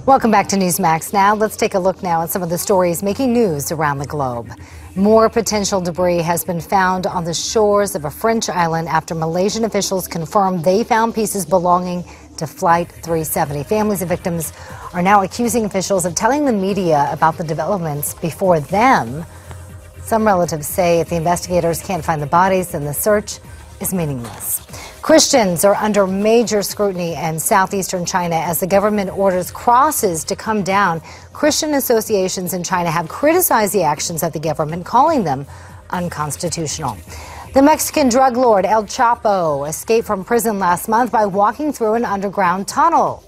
Welcome back to Newsmax Now. Let's take a look now at some of the stories making news around the globe. More potential debris has been found on the shores of a French island after Malaysian officials confirmed they found pieces belonging to Flight 370. Families of victims are now accusing officials of telling the media about the developments before them. Some relatives say if the investigators can't find the bodies, then the search is meaningless. Christians are under major scrutiny in southeastern China as the government orders crosses to come down. Christian associations in China have criticized the actions of the government, calling them unconstitutional. The Mexican drug lord El Chapo escaped from prison last month by walking through an underground tunnel.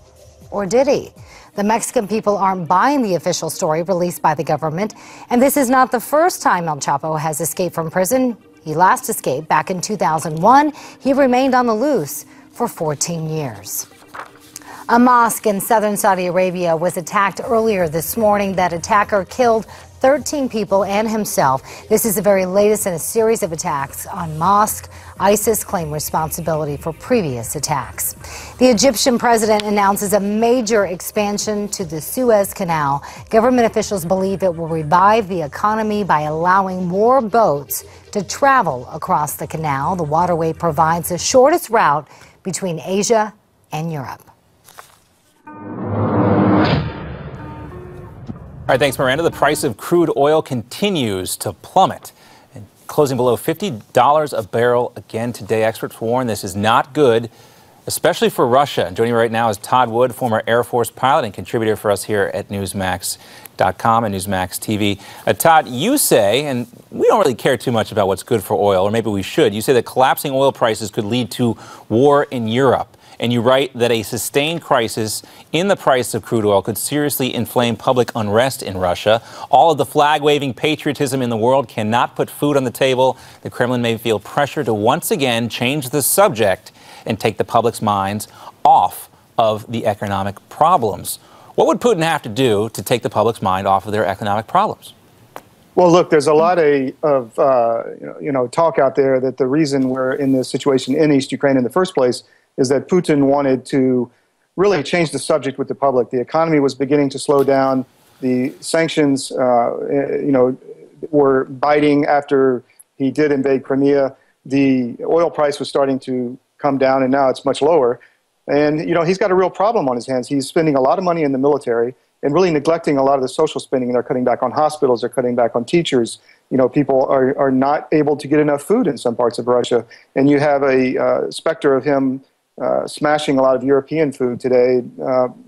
Or did he? The Mexican people aren't buying the official story released by the government. And this is not the first time El Chapo has escaped from prison. He last escaped back in 2001. He remained on the loose for 14 years. A mosque in southern Saudi Arabia was attacked earlier this morning. That attacker killed 13 people and himself. This is the very latest in a series of attacks on mosques. ISIS claimed responsibility for previous attacks. The Egyptian president announces a major expansion to the SUEZ Canal. Government officials believe it will revive the economy by allowing more boats to travel across the canal. The waterway provides the shortest route between Asia and Europe. All right, thanks, Miranda. The price of crude oil continues to plummet, and closing below $50 a barrel again today. Experts warn this is not good, especially for Russia. Joining me right now is Todd Wood, former Air Force pilot and contributor for us here at Newsmax.com and Newsmax TV. Todd, you say, and we don't really care too much about what's good for oil, or maybe we should, you say that collapsing oil prices could lead to war in Europe. And you write that a sustained crisis in the price of crude oil could seriously inflame public unrest in Russia. All of the flag-waving patriotism in the world cannot put food on the table. The Kremlin may feel pressure to once again change the subject and take the public's minds off of the economic problems. What would Putin have to do to take the public's mind off of their economic problems? Well, look, there's a lot of talk out there that the reason we're in this situation in East Ukraine in the first place is that Putin wanted to really change the subject with the public. The economy was beginning to slow down. The sanctions, were biting after he did invade Crimea. The oil price was starting to come down, and now it's much lower. And, he's got a real problem on his hands. He's spending a lot of money in the military and really neglecting a lot of the social spending. They're cutting back on hospitals. They're cutting back on teachers. People are not able to get enough food in some parts of Russia. And you have a specter of him smashing a lot of European food today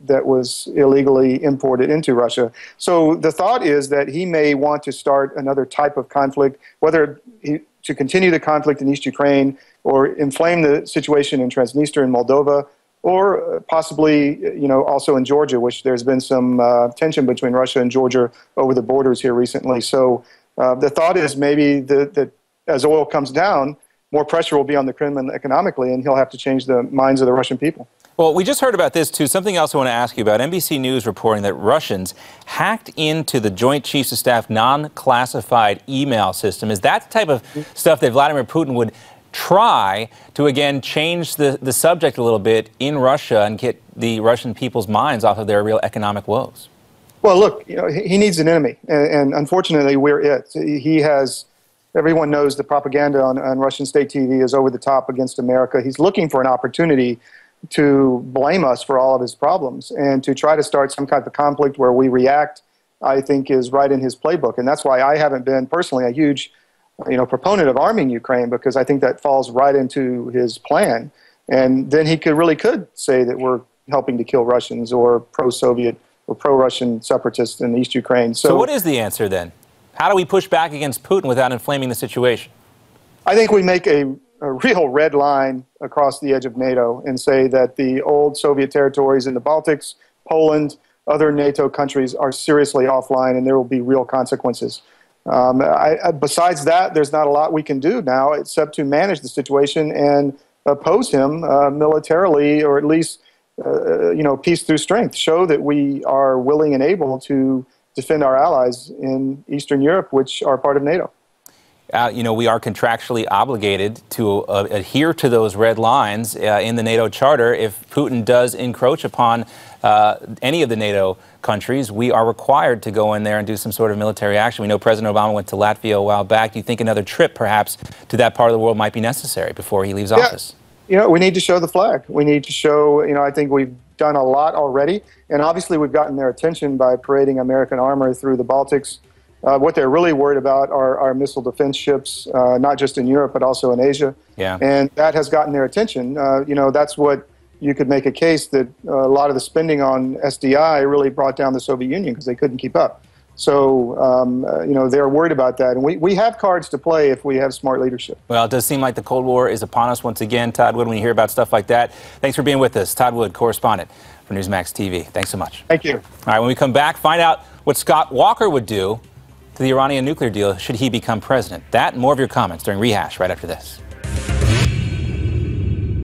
that was illegally imported into Russia. So the thought is that he may want to start another type of conflict, whether to continue the conflict in East Ukraine or inflame the situation in Transnistria and Moldova, or possibly, also in Georgia, which there's been some tension between Russia and Georgia over the borders here recently. So the thought is maybe that as oil comes down, more pressure will be on the Kremlin economically, and he'll have to change the minds of the Russian people. Well, we just heard about this, too. Something else I want to ask you about. NBC News reporting that Russians hacked into the Joint Chiefs of Staff non-classified email system. Is that the type of stuff that Vladimir Putin would try to, again, change the subject a little bit in Russia and get the Russian people's minds off of their real economic woes? Well, look, he needs an enemy, and unfortunately, we're it. He has... Everyone knows the propaganda on Russian state TV is over the top against America. He's looking for an opportunity to blame us for all of his problems and to try to start some kind of conflict where we react, I think, is right in his playbook. And that's why I haven't been personally a huge proponent of arming Ukraine, because I think that falls right into his plan. And then he could say that we're helping to kill Russians or pro-Soviet or pro-Russian separatists in East Ukraine. So what is the answer then? How do we push back against Putin without inflaming the situation? I think we make a real red line across the edge of NATO and say that the old Soviet territories in the Baltics, Poland, other NATO countries are seriously offline, and there will be real consequences. Besides that, there's not a lot we can do now except to manage the situation and oppose him militarily, or at least peace through strength. Show that we are willing and able to defend our allies in Eastern Europe, which are part of NATO. You know, we are contractually obligated to adhere to those red lines in the NATO Charter. If Putin does encroach upon any of the NATO countries, we are required to go in there and do some sort of military action. We know President Obama went to Latvia a while back. Do you think another trip, perhaps, to that part of the world might be necessary before he leaves office? You know, we need to show the flag. We need to show, you know, I think we've done a lot already. And obviously we've gotten their attention by parading American armor through the Baltics. What they're really worried about are our missile defense ships, not just in Europe, but also in Asia. Yeah. And that has gotten their attention. You know, that's what you could make a case that a lot of the spending on SDI really brought down the Soviet Union because they couldn't keep up. So, you know, they're worried about that. And we have cards to play if we have smart leadership. Well, it does seem like the Cold War is upon us once again. Todd Wood, when you hear about stuff like that, thanks for being with us. Todd Wood, correspondent for Newsmax TV. Thanks so much. Thank you. All right, when we come back, find out what Scott Walker would do to the Iranian nuclear deal should he become president. That and more of your comments during Rehash right after this.